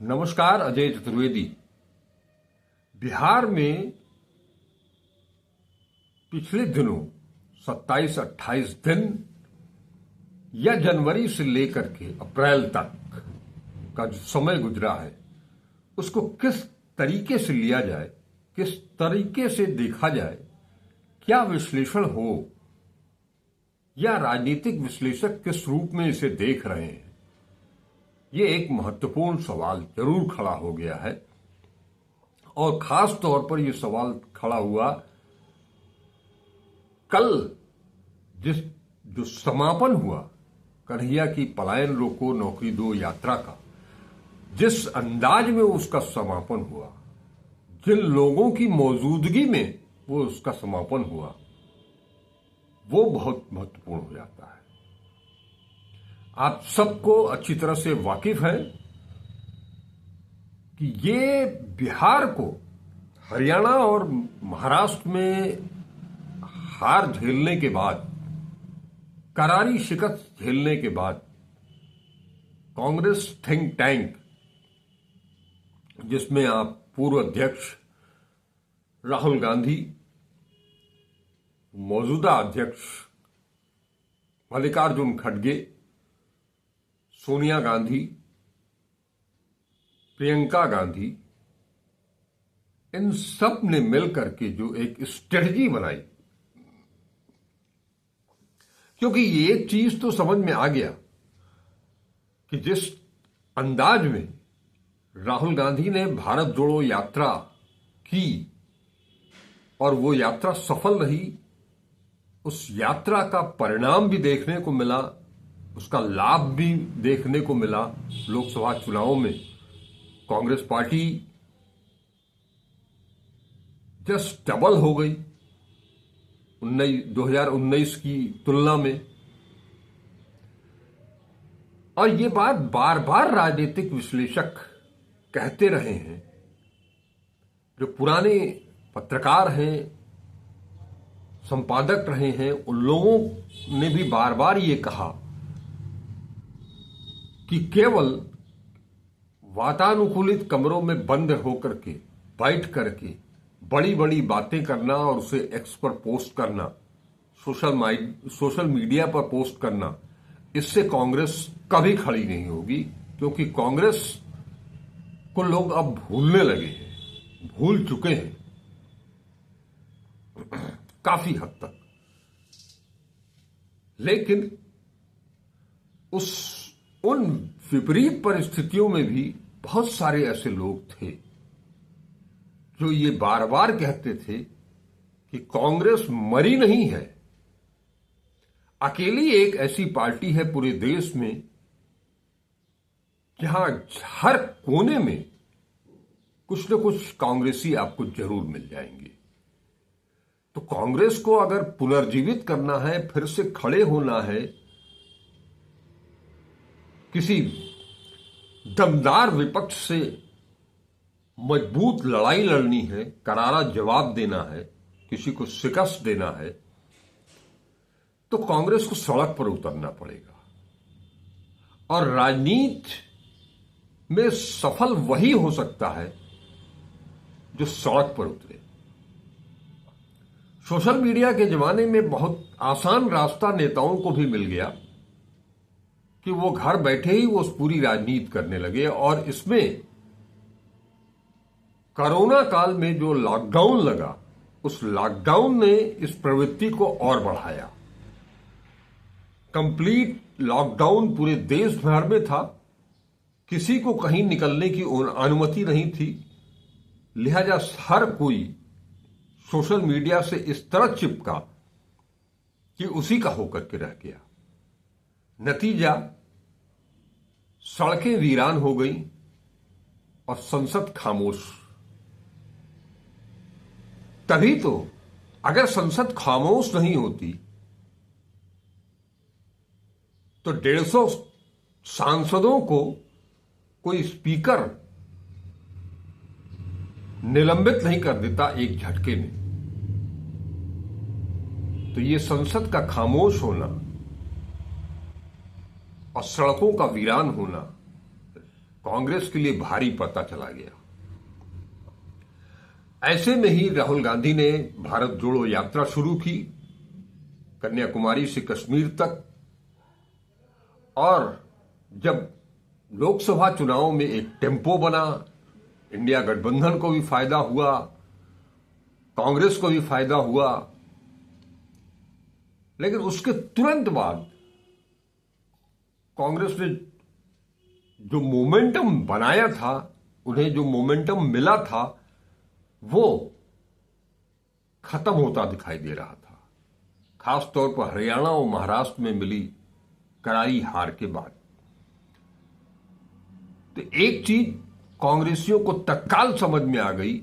नमस्कार, अजय चतुर्वेदी। बिहार में पिछले दिनों 27-28 दिन या जनवरी से लेकर के अप्रैल तक का जो समय गुजरा है उसको किस तरीके से लिया जाए, किस तरीके से देखा जाए, क्या विश्लेषण हो, या राजनीतिक विश्लेषक किस रूप में इसे देख रहे हैं, ये एक महत्वपूर्ण सवाल जरूर खड़ा हो गया है। और खास तौर पर यह सवाल खड़ा हुआ कल जो समापन हुआ कन्हैया की पलायन रोको नौकरी दो यात्रा का, जिस अंदाज में उसका समापन हुआ, जिन लोगों की मौजूदगी में वो उसका समापन हुआ, वो बहुत महत्वपूर्ण हो जाता है। आप सबको अच्छी तरह से वाकिफ है कि ये बिहार को हरियाणा और महाराष्ट्र में हार झेलने के बाद, करारी शिकस्त झेलने के बाद, कांग्रेस थिंक टैंक, जिसमें आप पूर्व अध्यक्ष राहुल गांधी, मौजूदा अध्यक्ष मल्लिकार्जुन खड़गे, सोनिया गांधी, प्रियंका गांधी, इन सब ने मिलकर के जो एक स्ट्रेटजी बनाई, क्योंकि ये एक चीज तो समझ में आ गया कि जिस अंदाज में राहुल गांधी ने भारत जोड़ो यात्रा की और वो यात्रा सफल रही, उस यात्रा का परिणाम भी देखने को मिला, उसका लाभ भी देखने को मिला। लोकसभा चुनावों में कांग्रेस पार्टी जस्ट डबल हो गई 2019 की तुलना में। और ये बात बार बार राजनीतिक विश्लेषक कहते रहे हैं, जो पुराने पत्रकार हैं, संपादक रहे हैं, उन लोगों ने भी बार बार ये कहा कि केवल वातानुकूलित कमरों में बंद होकर के बैठ करके बड़ी बड़ी बातें करना और उसे एक्स पर पोस्ट करना, सोशल मीडिया पर पोस्ट करना, इससे कांग्रेस कभी खड़ी नहीं होगी, क्योंकि कांग्रेस को लोग अब भूलने लगे हैं, भूल चुके हैं काफी हद तक। लेकिन उन विपरीत परिस्थितियों में भी बहुत सारे ऐसे लोग थे जो ये बार बार कहते थे कि कांग्रेस मरी नहीं है। अकेली एक ऐसी पार्टी है पूरे देश में जहां हर कोने में कुछ न कुछ कांग्रेसी आपको जरूर मिल जाएंगे। तो कांग्रेस को अगर पुनर्जीवित करना है, फिर से खड़े होना है, किसी दमदार विपक्ष से मजबूत लड़ाई लड़नी है, करारा जवाब देना है, किसी को शिकस्त देना है, तो कांग्रेस को सड़क पर उतरना पड़ेगा। और राजनीति में सफल वही हो सकता है जो सड़क पर उतरे। सोशल मीडिया के जमाने में बहुत आसान रास्ता नेताओं को भी मिल गया कि वो घर बैठे ही वो पूरी राजनीति करने लगे। और इसमें कोरोना काल में जो लॉकडाउन लगा, उस लॉकडाउन ने इस प्रवृत्ति को और बढ़ाया। कंप्लीट लॉकडाउन पूरे देश भर में था, किसी को कहीं निकलने की अनुमति नहीं थी, लिहाजा हर कोई सोशल मीडिया से इस तरह चिपका कि उसी का होकर के रह गया। नतीजा, सड़कें वीरान हो गई और संसद खामोश। तभी तो अगर संसद खामोश नहीं होती तो 150 सांसदों को कोई स्पीकर निलंबित नहीं कर देता एक झटके में। तो ये संसद का खामोश होना और सड़कों का वीरान होना कांग्रेस के लिए भारी पता चला गया। ऐसे में ही राहुल गांधी ने भारत जोड़ो यात्रा शुरू की, कन्याकुमारी से कश्मीर तक। और जब लोकसभा चुनाव में एक टेम्पो बना, इंडिया गठबंधन को भी फायदा हुआ, कांग्रेस को भी फायदा हुआ। लेकिन उसके तुरंत बाद कांग्रेस ने जो मोमेंटम बनाया था, उन्हें जो मोमेंटम मिला था, वो खत्म होता दिखाई दे रहा था, खास तौर पर हरियाणा और महाराष्ट्र में मिली करारी हार के बाद। तो एक चीज कांग्रेसियों को तत्काल समझ में आ गई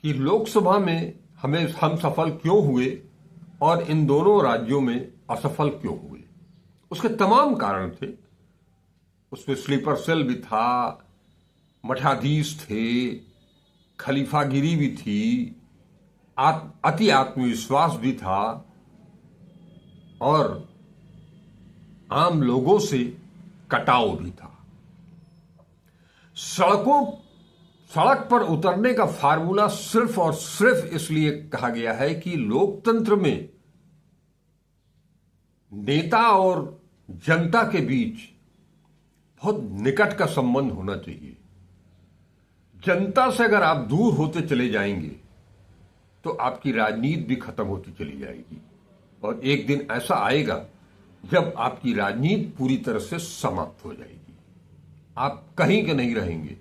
कि लोकसभा में हम सफल क्यों हुए और इन दोनों राज्यों में असफल क्यों हुए। उसके तमाम कारण थे। उसमें स्लीपर सेल भी था, मठाधीश थे, खलीफागिरी भी थी, अति आत्मविश्वास भी था और आम लोगों से कटाव भी था। सड़क पर उतरने का फार्मूला सिर्फ और सिर्फ इसलिए कहा गया है कि लोकतंत्र में नेता और जनता के बीच बहुत निकट का संबंध होना चाहिए। जनता से अगर आप दूर होते चले जाएंगे तो आपकी राजनीति भी खत्म होती चली जाएगी और एक दिन ऐसा आएगा जब आपकी राजनीति पूरी तरह से समाप्त हो जाएगी। आप कहीं के नहीं रहेंगे,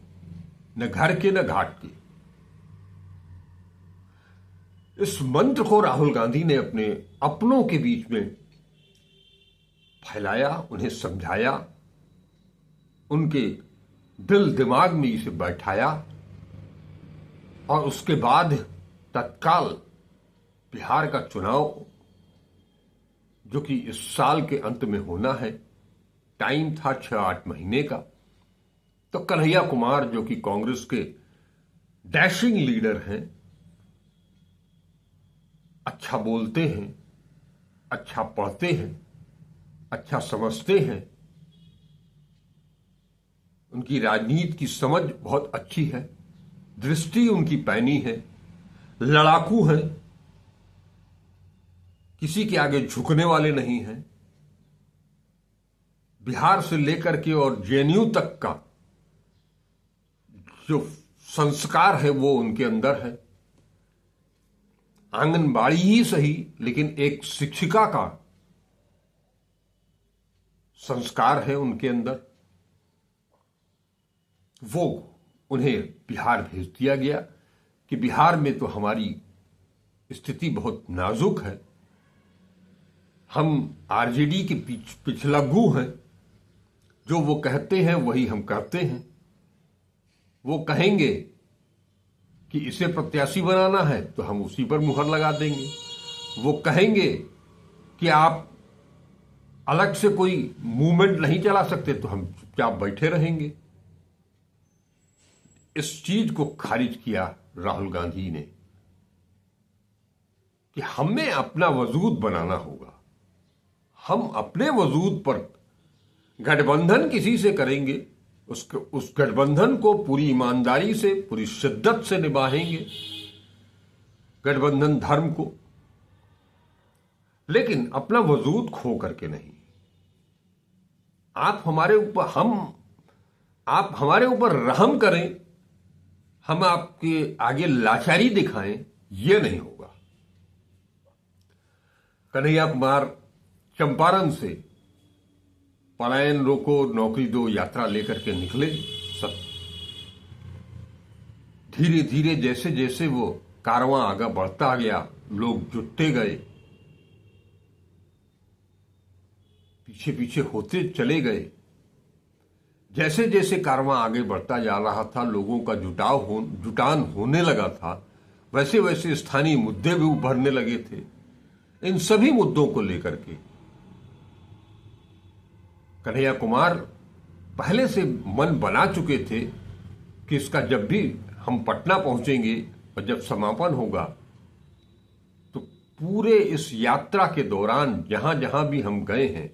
न घर के न घाट के। इस मंत्र को राहुल गांधी ने अपने अपनों के बीच में फैलाया, उन्हें समझाया, उनके दिल दिमाग में इसे बैठाया और उसके बाद तत्काल बिहार का चुनाव, जो कि इस साल के अंत में होना है, टाइम था 6-8 महीने का, तो कन्हैया कुमार जो कि कांग्रेस के डैशिंग लीडर हैं, अच्छा बोलते हैं, अच्छा पढ़ते हैं, अच्छा समझते हैं, उनकी राजनीति की समझ बहुत अच्छी है, दृष्टि उनकी पैनी है, लड़ाकू हैं, किसी के आगे झुकने वाले नहीं हैं। बिहार से लेकर के और जेएनयू तक का जो संस्कार है वो उनके अंदर है। आंगनबाड़ी ही सही, लेकिन एक शिक्षिका का संस्कार है उनके अंदर। वो उन्हें बिहार भेज दिया गया कि बिहार में तो हमारी स्थिति बहुत नाजुक है, हम आरजेडी के पिछलग्गू हैं, जो वो कहते हैं वही हम करते हैं। वो कहेंगे कि इसे प्रत्याशी बनाना है तो हम उसी पर मुहर लगा देंगे। वो कहेंगे कि आप अलग से कोई मूवमेंट नहीं चला सकते तो हम चुपचाप बैठे रहेंगे। इस चीज को खारिज किया राहुल गांधी ने कि हमें अपना वजूद बनाना होगा, हम अपने वजूद पर गठबंधन किसी से करेंगे, उस गठबंधन को पूरी ईमानदारी से, पूरी शिद्दत से निभाएंगे, गठबंधन धर्म को, लेकिन अपना वजूद खो करके नहीं। आप हमारे ऊपर रहम करें, हम आपके आगे लाचारी दिखाएं, यह नहीं होगा। कन्हैया कुमार चंपारण से पलायन रोको नौकरी दो यात्रा लेकर के निकले। सब धीरे धीरे जैसे जैसे वो कारवां आगे बढ़ता गया, लोग जुटते गए, पीछे पीछे होते चले गए। जैसे जैसे कारवां आगे बढ़ता जा रहा था, लोगों का जुटान होने लगा था, वैसे वैसे स्थानीय मुद्दे भी उभरने लगे थे। इन सभी मुद्दों को लेकर के कन्हैया कुमार पहले से मन बना चुके थे कि इसका जब भी हम पटना पहुंचेंगे और जब समापन होगा तो पूरे इस यात्रा के दौरान जहां जहां भी हम गए हैं,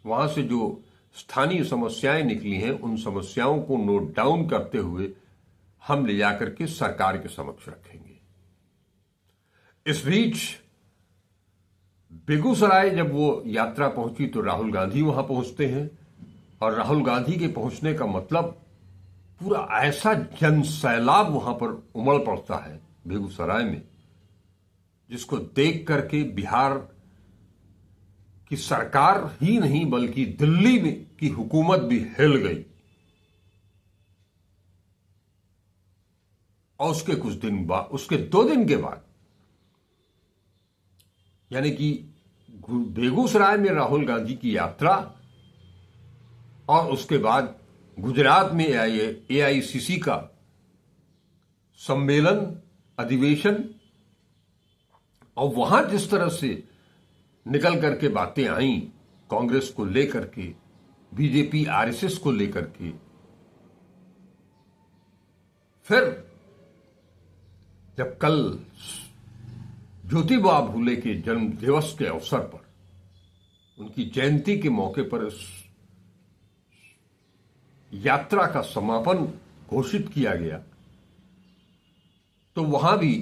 वहां से जो स्थानीय समस्याएं निकली हैं, उन समस्याओं को नोट डाउन करते हुए हम ले जाकर के सरकार के समक्ष रखेंगे। इस बीच बेगूसराय जब वो यात्रा पहुंची तो राहुल गांधी वहां पहुंचते हैं, और राहुल गांधी के पहुंचने का मतलब पूरा ऐसा जन सैलाब वहां पर उमड़ पड़ता है बेगूसराय में, जिसको देख करके बिहार की सरकार ही नहीं बल्कि दिल्ली में की हुकूमत भी हिल गई। और उसके कुछ दिन बाद, उसके 2 दिन के बाद, यानी कि बेगूसराय में राहुल गांधी की यात्रा और उसके बाद गुजरात में एआईसीसी का सम्मेलन, अधिवेशन, और वहां जिस तरह से निकल करके बातें आई कांग्रेस को लेकर के, बीजेपी आरएसएस को लेकर के, फिर जब कल ज्योतिबा फुले के जन्म दिवस के अवसर पर, उनकी जयंती के मौके पर इस यात्रा का समापन घोषित किया गया, तो वहां भी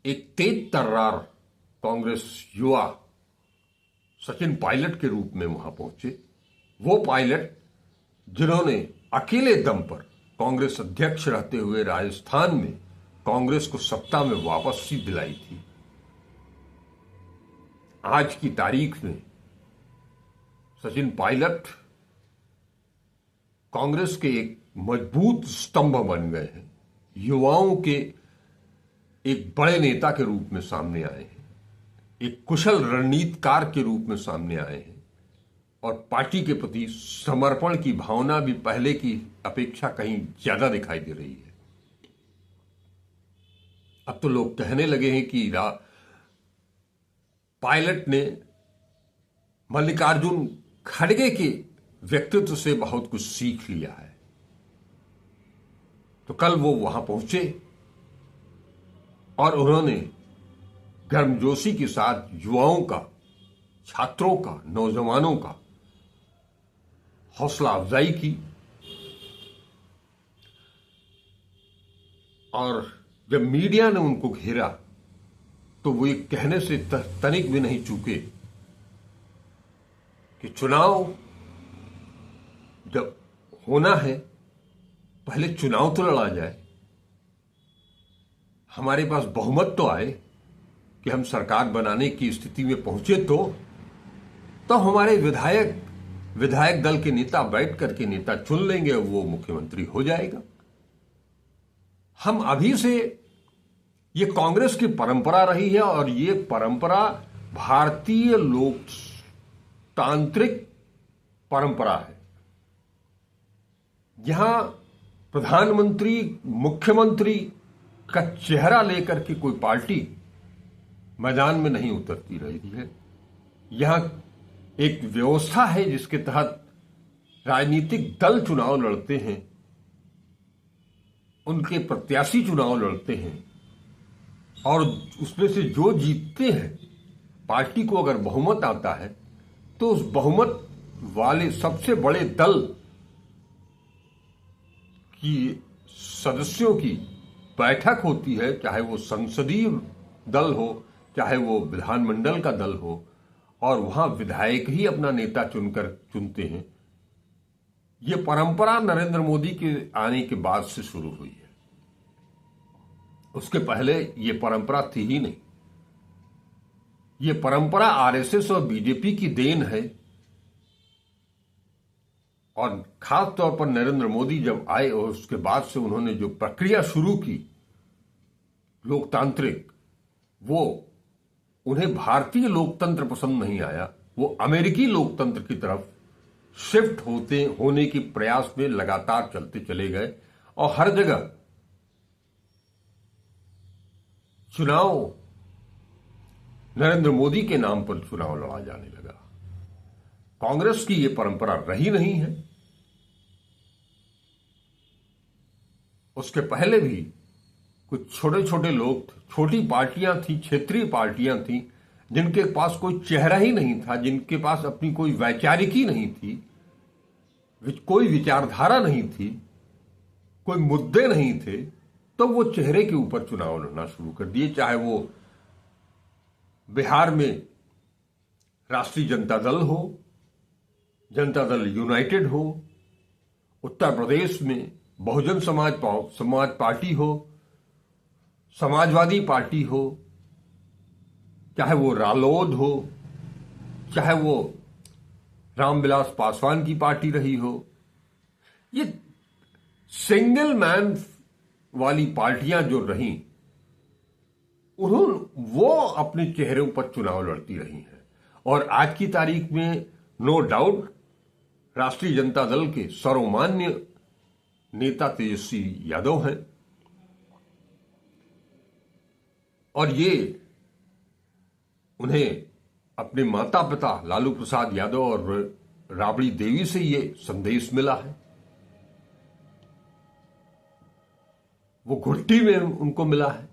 एक तेज तर्रार कांग्रेस युवा सचिन पायलट के रूप में वहां पहुंचे। वो पायलट जिन्होंने अकेले दम पर कांग्रेस अध्यक्ष रहते हुए राजस्थान में कांग्रेस को सत्ता में वापसी दिलाई थी। आज की तारीख में सचिन पायलट कांग्रेस के एक मजबूत स्तंभ बन गए हैं, युवाओं के एक बड़े नेता के रूप में सामने आए हैं, एक कुशल रणनीतिकार के रूप में सामने आए हैं, और पार्टी के प्रति समर्पण की भावना भी पहले की अपेक्षा कहीं ज्यादा दिखाई दे रही है। अब तो लोग कहने लगे हैं कि पायलट ने मल्लिकार्जुन खड़गे के व्यक्तित्व से बहुत कुछ सीख लिया है। तो कल वो वहां पहुंचे और उन्होंने गर्मजोशी के साथ युवाओं का, छात्रों का, नौजवानों का हौसला अफजाई की, और जब मीडिया ने उनको घेरा तो वो ये कहने से तनिक भी नहीं चूके कि चुनाव जब होना है पहले चुनाव तो लड़ा जाए, हमारे पास बहुमत तो आए कि हम सरकार बनाने की स्थिति में पहुंचे, तो हमारे विधायक दल के नेता बैठ करके नेता चुन लेंगे, वो मुख्यमंत्री हो जाएगा। हम अभी से, ये कांग्रेस की परंपरा रही है और ये परंपरा भारतीय लोकतांत्रिक परंपरा है। यहां प्रधानमंत्री, मुख्यमंत्री का चेहरा लेकर के कोई पार्टी मैदान में नहीं उतरती रही है। यहां एक व्यवस्था है जिसके तहत राजनीतिक दल चुनाव लड़ते हैं, उनके प्रत्याशी चुनाव लड़ते हैं, और उसमें से जो जीतते हैं, पार्टी को अगर बहुमत आता है तो उस बहुमत वाले सबसे बड़े दल की सदस्यों की बैठक होती है, चाहे वो संसदीय दल हो, चाहे वो विधानमंडल का दल हो, और वहां विधायक ही अपना नेता चुनते हैं। ये परंपरा नरेंद्र मोदी के आने के बाद से शुरू हुई है, उसके पहले ये परंपरा थी ही नहीं। ये परंपरा आरएसएस और बीजेपी की देन है, और खास तौर पर नरेंद्र मोदी जब आए और उसके बाद से उन्होंने जो प्रक्रिया शुरू की लोकतांत्रिक, वो उन्हें भारतीय लोकतंत्र पसंद नहीं आया, वो अमेरिकी लोकतंत्र की तरफ शिफ्ट होने के प्रयास में लगातार चलते चले गए, और हर जगह चुनाव नरेंद्र मोदी के नाम पर चुनाव लड़ा जाने लगा। कांग्रेस की यह परंपरा रही नहीं है। उसके पहले भी कुछ छोटे छोटे लोग, छोटी पार्टियां थी, क्षेत्रीय पार्टियां थी, जिनके पास कोई चेहरा ही नहीं था, जिनके पास अपनी कोई वैचारिक ही नहीं थी, कोई विचारधारा नहीं थी, कोई मुद्दे नहीं थे, तो वो चेहरे के ऊपर चुनाव लड़ना शुरू कर दिए। चाहे वो बिहार में राष्ट्रीय जनता दल हो, जनता दल यूनाइटेड हो, उत्तर प्रदेश में बहुजन समाज पार्टी हो, समाजवादी पार्टी हो, चाहे वो रालोद हो, चाहे वो रामविलास पासवान की पार्टी रही हो, ये सिंगल मैन वाली पार्टियां जो रहीं, वो अपने चेहरों पर चुनाव लड़ती रही हैं। और आज की तारीख में नो डाउट राष्ट्रीय जनता दल के सर्वमान्य नेता तेजस्वी यादव हैं, और ये उन्हें अपने माता पिता लालू प्रसाद यादव और राबड़ी देवी से ये संदेश मिला है, वो घुट्टी में उनको मिला है।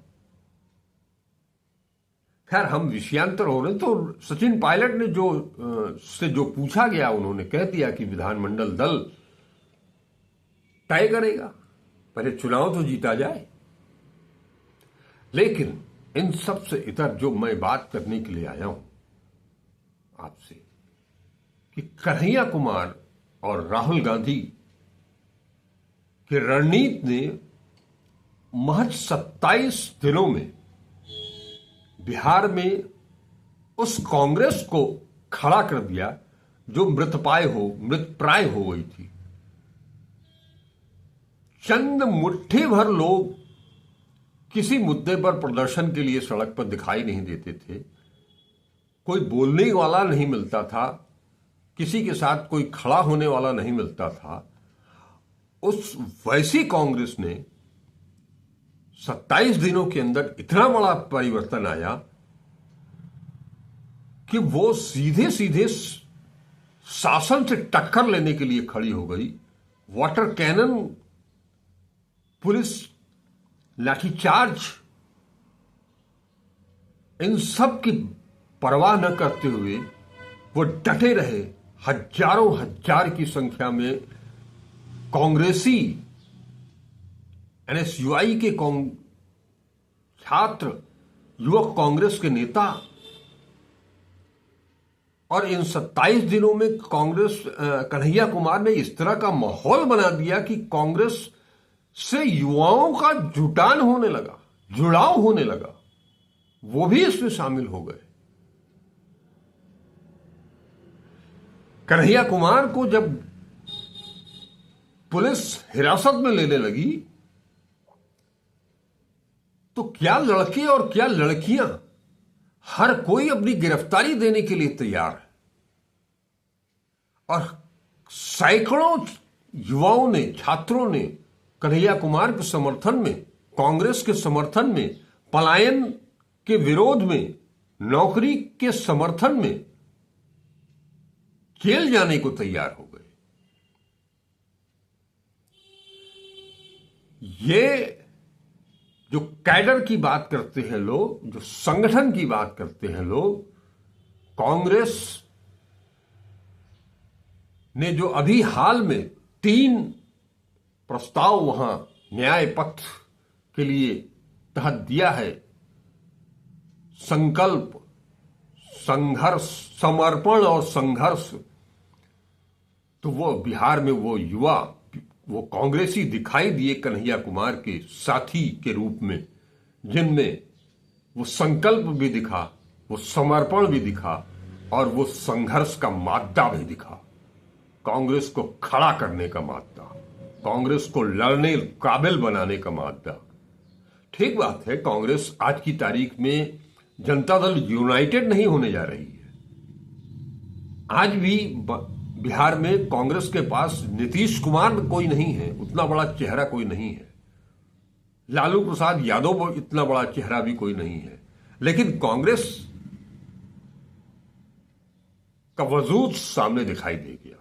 खैर, हम विषयांतर हो रहे, तो सचिन पायलट ने जो पूछा गया, उन्होंने कह दिया कि विधानमंडल दल तय करेगा, पहले चुनाव तो जीता जाए। लेकिन इन सब से इतर जो मैं बात करने के लिए आया हूं आपसे, कि कन्हैया कुमार और राहुल गांधी की रणनीति ने महज 27 दिनों में बिहार में उस कांग्रेस को खड़ा कर दिया जो मृतप्राय हो गई थी। चंद मुट्ठी भर लोग किसी मुद्दे पर प्रदर्शन के लिए सड़क पर दिखाई नहीं देते थे, कोई बोलने वाला नहीं मिलता था, किसी के साथ कोई खड़ा होने वाला नहीं मिलता था। उस वैसी कांग्रेस ने 27 दिनों के अंदर इतना बड़ा परिवर्तन आया कि वो सीधे सीधे शासन से टक्कर लेने के लिए खड़ी हो गई। वाटर कैनन, पुलिस लाठीचार्ज, इन सब की परवाह न करते हुए वो डटे रहे। हजारों हजार की संख्या में कांग्रेसी, एनएसयूआई के छात्र, युवक कांग्रेस के नेता, और इन 27 दिनों में कन्हैया कुमार ने इस तरह का माहौल बना दिया कि कांग्रेस से युवाओं का जुटान होने लगा, जुड़ाव होने लगा, वो भी इसमें शामिल हो गए। कन्हैया कुमार को जब पुलिस हिरासत में लेने लगी तो क्या लड़के और क्या लड़कियां, हर कोई अपनी गिरफ्तारी देने के लिए तैयार है। और सैकड़ों युवाओं ने, छात्रों ने कन्हैया कुमार के समर्थन में, कांग्रेस के समर्थन में, पलायन के विरोध में, नौकरी के समर्थन में जेल जाने को तैयार हो गए। ये जो कैडर की बात करते हैं लोग, जो संगठन की बात करते हैं लोग, कांग्रेस ने जो अभी हाल में 3 प्रस्ताव वहां न्याय पथ के लिए तहत दिया है, संकल्प, संघर्ष, समर्पण और संघर्ष, तो वो बिहार में वो युवा, वो कांग्रेसी दिखाई दिए कन्हैया कुमार के साथी के रूप में, जिनमें वो संकल्प भी दिखा, वो समर्पण भी दिखा और वो संघर्ष का मादा भी दिखा। कांग्रेस को खड़ा करने का मादा, कांग्रेस को लड़ने काबिल बनाने का मादा। ठीक बात है, कांग्रेस आज की तारीख में जनता दल यूनाइटेड नहीं होने जा रही है। आज भी बिहार में कांग्रेस के पास नीतीश कुमार कोई नहीं है, उतना बड़ा चेहरा कोई नहीं है, लालू प्रसाद यादव इतना बड़ा चेहरा भी कोई नहीं है, लेकिन कांग्रेस का वजूद सामने दिखाई दे गया।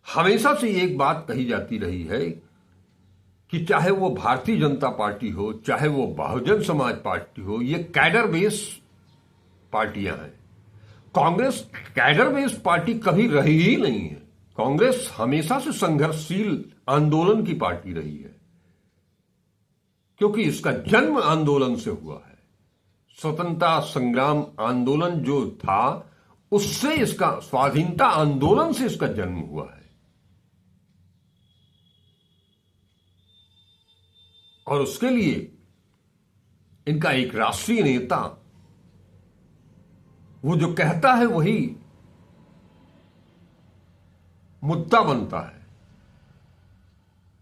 हमेशा से एक बात कही जाती रही है कि चाहे वो भारतीय जनता पार्टी हो, चाहे वो बहुजन समाज पार्टी हो, ये कैडर बेस पार्टियां हैं। कांग्रेस कैडर बेस पार्टी कभी रही ही नहीं है। कांग्रेस हमेशा से संघर्षशील आंदोलन की पार्टी रही है, क्योंकि इसका जन्म आंदोलन से हुआ है। स्वतंत्रता संग्राम आंदोलन जो था, उससे इसका, स्वाधीनता आंदोलन से इसका जन्म हुआ है। और उसके लिए इनका एक राष्ट्रीय नेता, वो जो कहता है वही मुद्दा बनता है,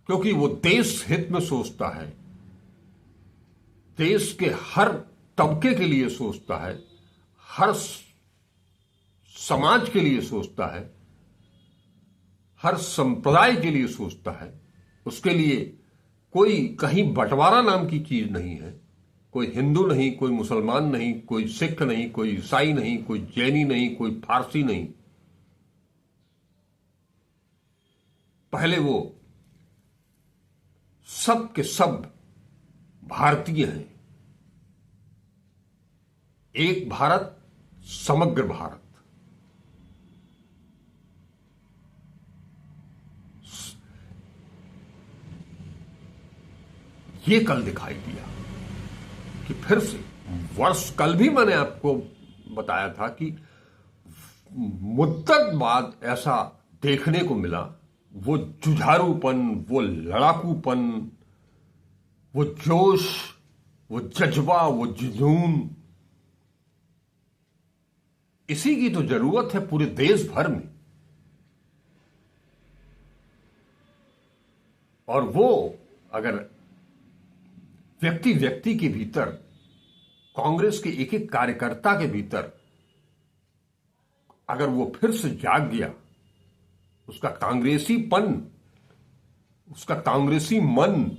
क्योंकि वो देश हित में सोचता है, देश के हर तबके के लिए सोचता है, हर समाज के लिए सोचता है, हर संप्रदाय के लिए सोचता है। उसके लिए कोई कहीं बंटवारा नाम की चीज नहीं है। कोई हिंदू नहीं, कोई मुसलमान नहीं, कोई सिख नहीं, कोई ईसाई नहीं, कोई जैनी नहीं, कोई फारसी नहीं। पहले वो सब के सब भारतीय हैं। एक भारत, समग्र भारत। ये कल दिखाई दिया कि फिर से वर्ष, कल भी मैंने आपको बताया था कि मुद्दत बाद ऐसा देखने को मिला। वो जुझारूपन, वो लड़ाकूपन, वो जोश, वो जज्बा, वो जुनून, इसी की तो जरूरत है पूरे देश भर में। और वो अगर व्यक्ति व्यक्ति के भीतर, कांग्रेस के एक एक कार्यकर्ता के भीतर अगर वो फिर से जाग गया, उसका कांग्रेसीपन, उसका कांग्रेसी मन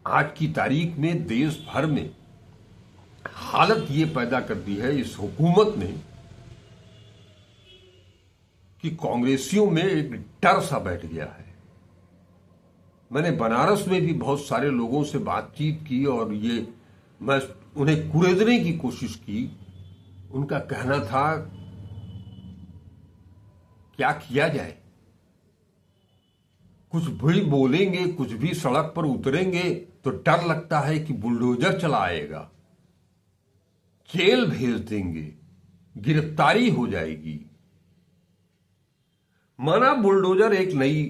आज की तारीख में देश भर में हालत ये पैदा कर दी है इस हुकूमत ने कि कांग्रेसियों में एक डर सा बैठ गया है। मैंने बनारस में भी बहुत सारे लोगों से बातचीत की और ये मैं उन्हें कुरेदने की कोशिश की। उनका कहना था, क्या किया जाए, कुछ भी बोलेंगे, कुछ भी सड़क पर उतरेंगे तो डर लगता है कि बुलडोजर चला आएगा, जेल भेज देंगे, गिरफ्तारी हो जाएगी। माना बुलडोजर एक नई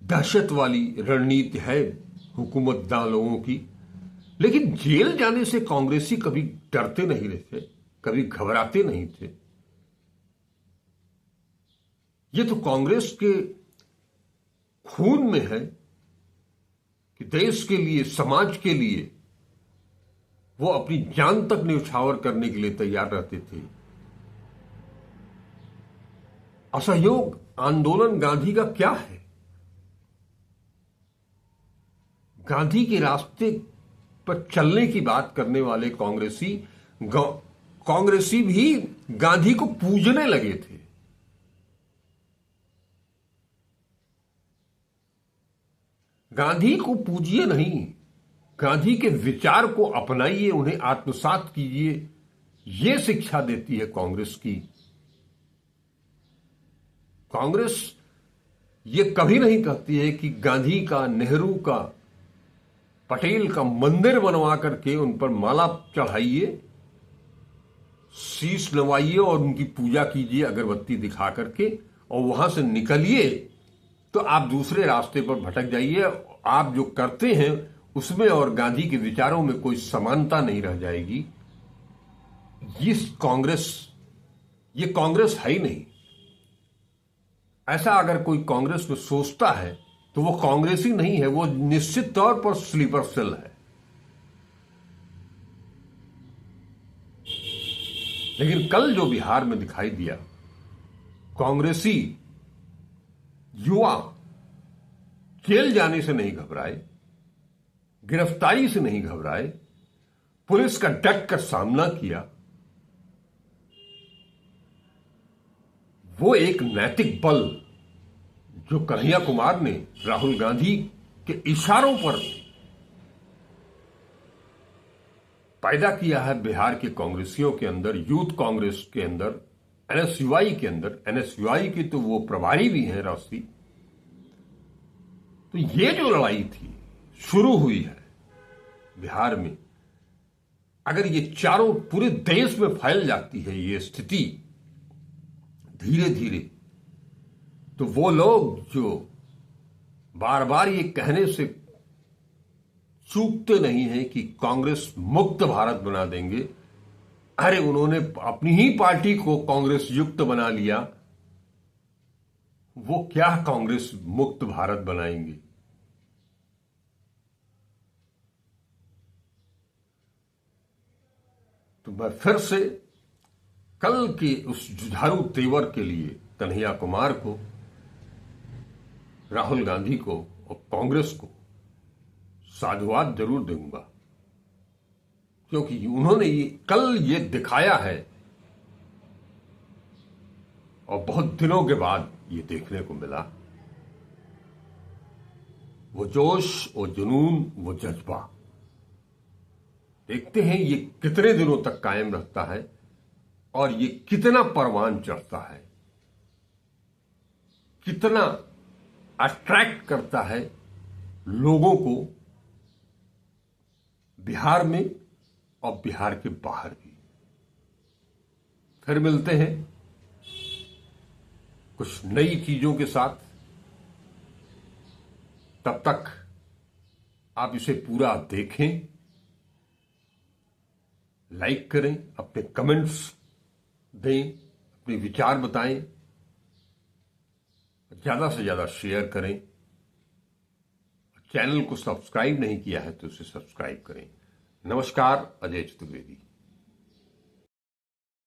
दहशत वाली रणनीति है हुकूमतदार लोगों की, लेकिन जेल जाने से कांग्रेसी कभी डरते नहीं रहते, कभी घबराते नहीं थे। ये तो कांग्रेस के खून में है कि देश के लिए, समाज के लिए वो अपनी जान तक न्यौछावर करने के लिए तैयार रहते थे। असहयोग आंदोलन गांधी का क्या है? गांधी के रास्ते पर चलने की बात करने वाले कांग्रेसी भी गांधी को पूजने लगे थे। गांधी को पूजिए नहीं, गांधी के विचार को अपनाइए, उन्हें आत्मसात कीजिए। यह शिक्षा देती है कांग्रेस की। कांग्रेस ये कभी नहीं कहती है कि गांधी का, नेहरू का, पटेल का मंदिर बनवा करके उन पर माला चढ़ाइए, शीश नवाइए और उनकी पूजा कीजिए अगरबत्ती दिखा करके, और वहां से निकलिए तो आप दूसरे रास्ते पर भटक जाइए। आप जो करते हैं उसमें और गांधी के विचारों में कोई समानता नहीं रह जाएगी। ये कांग्रेस है ही नहीं। ऐसा अगर कोई कांग्रेस में सोचता है तो वो कांग्रेसी नहीं है, वो निश्चित तौर पर स्लीपर सेल है। लेकिन कल जो बिहार में दिखाई दिया, कांग्रेसी युवा जेल जाने से नहीं घबराए, गिरफ्तारी से नहीं घबराए, पुलिस का डट कर सामना किया। वो एक नैतिक बल जो कन्हैया कुमार ने राहुल गांधी के इशारों पर पैदा किया है बिहार के कांग्रेसियों के अंदर, यूथ कांग्रेस के अंदर, एनएसयूआई के अंदर, एनएसयूआई के तो वो प्रभारी भी हैं राष्ट्रीय। तो ये जो लड़ाई थी शुरू हुई है बिहार में, अगर ये चारों पूरे देश में फैल जाती है ये स्थिति धीरे धीरे, तो वो लोग जो बार बार ये कहने से चूकते नहीं हैं कि कांग्रेस मुक्त भारत बना देंगे, अरे उन्होंने अपनी ही पार्टी को कांग्रेस युक्त बना लिया, वो क्या कांग्रेस मुक्त भारत बनाएंगे? तो मैं फिर से कल के उस जुझारू तेवर के लिए कन्हैया कुमार को, राहुल गांधी को और कांग्रेस को साधुवाद जरूर दूंगा, क्योंकि उन्होंने कल ये दिखाया है और बहुत दिनों के बाद ये देखने को मिला। वो जोश, वो जुनून, वो जज्बा, देखते हैं ये कितने दिनों तक कायम रहता है और ये कितना परवान चढ़ता है, कितना अट्रैक्ट करता है लोगों को बिहार में और बिहार के बाहर भी। फिर मिलते हैं कुछ नई चीजों के साथ। तब तक आप इसे पूरा देखें, लाइक करें, अपने कमेंट्स दें, अपने विचार बताएं, ज्यादा से ज्यादा शेयर करें। चैनल को सब्सक्राइब नहीं किया है तो उसे सब्सक्राइब करें। नमस्कार, अजय चतुर्वेदी।